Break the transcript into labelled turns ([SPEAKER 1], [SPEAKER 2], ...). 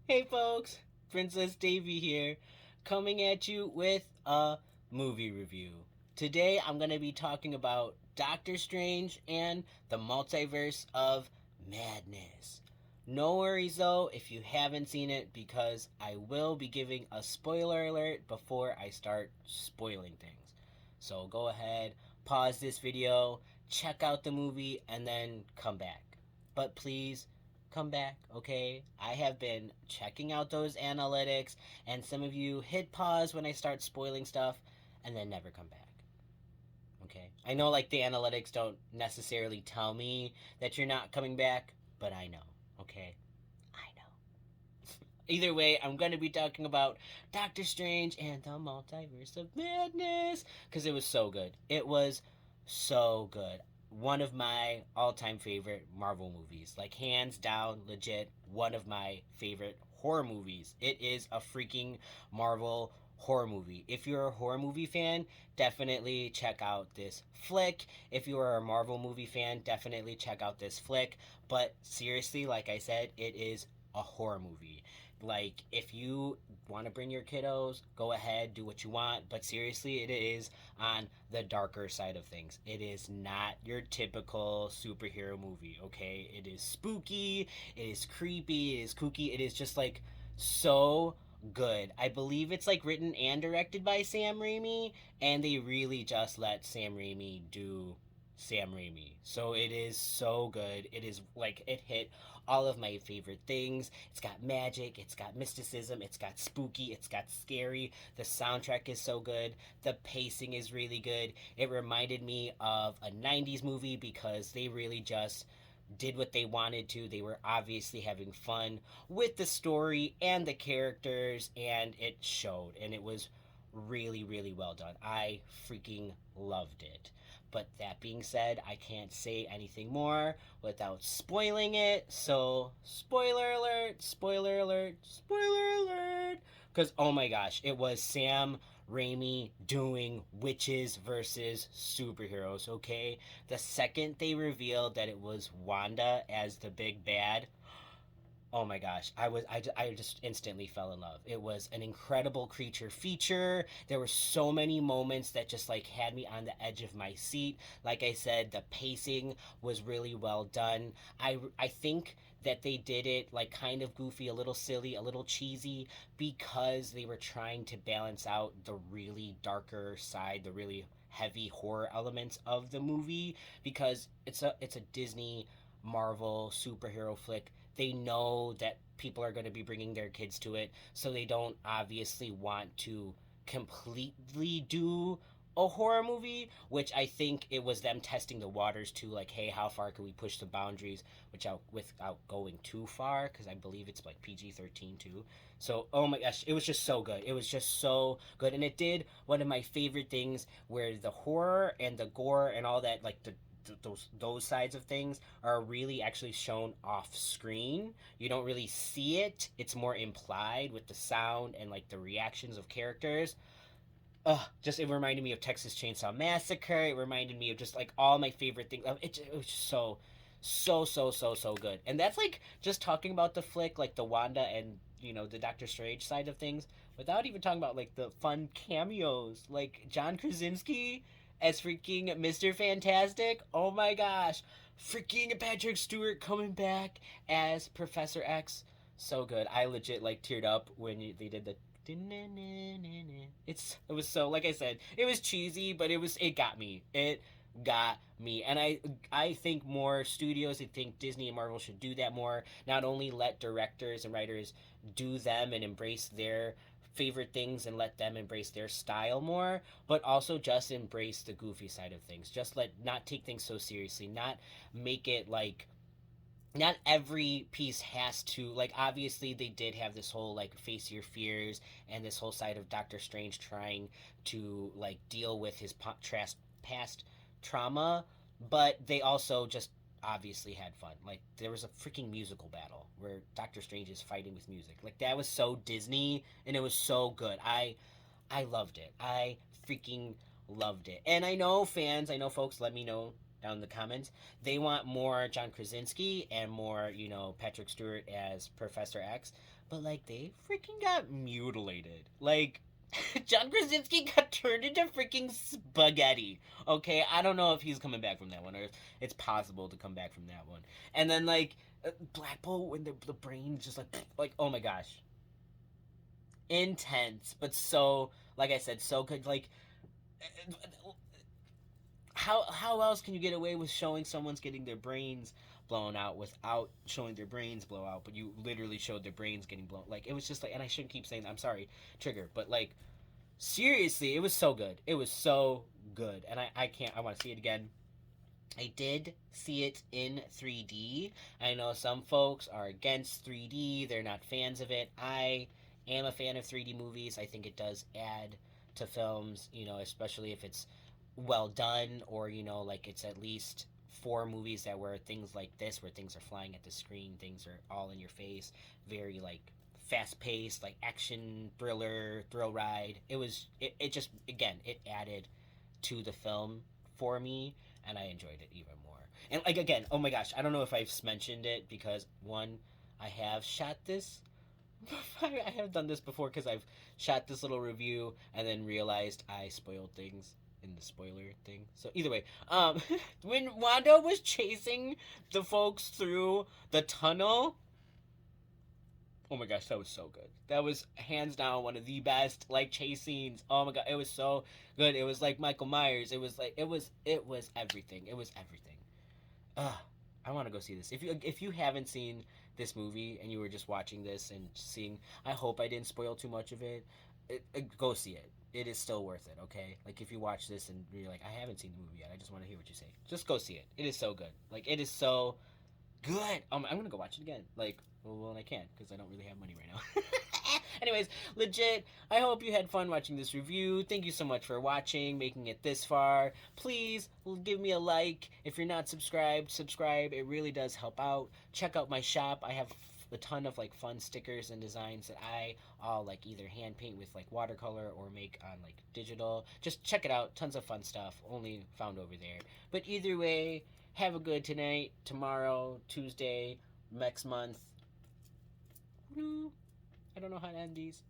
[SPEAKER 1] Hey folks, Princess Davy here, coming at you with a movie review. Today I'm going to be talking about Doctor Strange and the Multiverse of Madness. No worries though if you haven't seen it because I will be giving a spoiler alert before I start spoiling things. So go ahead, pause this video, check out the movie, and then come back. But please come back, okay? I have been checking out those analytics, and some of you hit pause when I start spoiling stuff and then never come back, okay? I know, like, the analytics don't necessarily tell me that you're not coming back, but I know, okay? I know. Either way, I'm going to be talking about Doctor Strange and the Multiverse of Madness because it was so good. It was so good. One of my all-time favorite Marvel movies, like hands down, legit one of my favorite horror movies. It is a freaking Marvel horror movie. If you're a horror movie fan, definitely check out this flick. If you are a Marvel movie fan, definitely check out this flick. But seriously, like I said, it is a horror movie. Like, if you want to bring your kiddos, go ahead, do what you want. But seriously, it is on the darker side of things. It is not your typical superhero movie, okay? It is spooky, it is creepy, it is kooky, it is just like so good. I believe it's like written and directed by Sam Raimi, and they really just let Sam Raimi do Sam Raimi. So it is so good. It is like it hit all of my favorite things. It's got magic, it's got mysticism, it's got spooky, it's got scary. The soundtrack is so good. The pacing is really good. It reminded me of a 90s movie because they really just did what they wanted to. They were obviously having fun with the story and the characters, and it showed. And it was really, really well done. I freaking loved it. But that being said, I can't say anything more without spoiling it. So, spoiler alert, spoiler alert, spoiler alert. Because, oh my gosh, it was Sam Raimi doing witches versus superheroes, okay? The second they revealed that it was Wanda as the big bad, oh my gosh, I just instantly fell in love. It was an incredible creature feature. There were so many moments that just like had me on the edge of my seat. Like I said, the pacing was really well done. I think that they did it like kind of goofy, a little silly, a little cheesy because they were trying to balance out the really darker side, the really heavy horror elements of the movie because it's a Disney Marvel superhero flick. They know that people are going to be bringing their kids to it, so they don't obviously want to completely do a horror movie, which I think it was them testing the waters too, like, hey, how far can we push the boundaries, without going too far, because I believe it's like PG-13 too. So, oh my gosh, it was just so good. It was just so good, and it did one of my favorite things, where the horror and the gore and all that, like those sides of things are really actually shown off screen. You don't really see it. It's more implied with the sound and like the reactions of characters. Just it reminded me of Texas Chainsaw Massacre. It reminded me of just like all my favorite things. It was just so good. And that's like just talking about the flick, like the Wanda and the Doctor Strange side of things, without even talking about like the fun cameos, like John Krasinski as freaking Mr. Fantastic. Oh my gosh, freaking Patrick Stewart coming back as Professor X. So good. I legit like teared up when they did the it was so, like I said, it was cheesy, but it got me. It got me. And I think more studios, I think Disney and Marvel should do that more. Not only let directors and writers do them and embrace their favorite things and let them embrace their style more, but also just embrace the goofy side of things. Just let not take things so seriously, not make it like not every piece has to, like, obviously they did have this whole like face your fears and this whole side of Doctor Strange trying to like deal with his past trauma, but they also just obviously had fun. Like, there was a freaking musical battle where Doctor Strange is fighting with music. Like, that was so Disney and it was so good. I loved it. I freaking loved it. And I know fans, I know folks, let me know down in the comments. They want more John Krasinski and more, you know, Patrick Stewart as Professor X. But like they freaking got mutilated. Like John Krasinski got turned into freaking spaghetti. Okay, I don't know if he's coming back from that one or if it's possible to come back from that one. And then like Black Bolt when the brain just like oh my gosh, intense, but so like I said, so good. Like how else can you get away with showing someone's getting their brains blown out without showing their brains blow out? But you literally showed their brains getting blown. Like it was just like, and I shouldn't keep saying that. I'm sorry, trigger, but like seriously, it was so good. It was so good, and I can't. I want to see it again. I did see it in 3D. I know some folks are against 3D. They're not fans of it. I am a fan of 3D movies. I think it does add to films, you know, especially if it's well done or, you know, like it's at least four movies that were things like this where things are flying at the screen, things are all in your face, very like fast paced, like action thriller, thrill ride. It just again, it added to the film for me and I enjoyed it even more. And like again, oh my gosh, I don't know if I've mentioned it because one, I have shot this. I have done this before because I've shot this little review and then realized I spoiled things in the spoiler thing. So either way, when Wanda was chasing the folks through the tunnel, oh my gosh, that was so good. That was hands down one of the best like chase scenes. Oh my god, it was so good. It was like Michael Myers. It was like it was everything. It was everything. Ugh, I want to go see this. If you haven't seen this movie and you were just watching this and seeing, I hope I didn't spoil too much of it. Go see it. It is still worth it. Okay, like if you watch this and you're like, I haven't seen the movie yet. I just want to hear what you say. Just go see it. It is so good. Like it is so good. I'm gonna go watch it again. Like, well, I can't because I don't really have money right now. Anyways, legit, I hope you had fun watching this review. Thank you so much for watching, making it this far. Please give me a like. If you're not subscribed, subscribe. It really does help out. Check out my shop. I have a ton of like fun stickers and designs that I all like either hand paint with like watercolor or make on like digital. Just check it out. Tons of fun stuff only found over there. But either way, have a good tonight, tomorrow, Tuesday, next month. I don't know how to end these.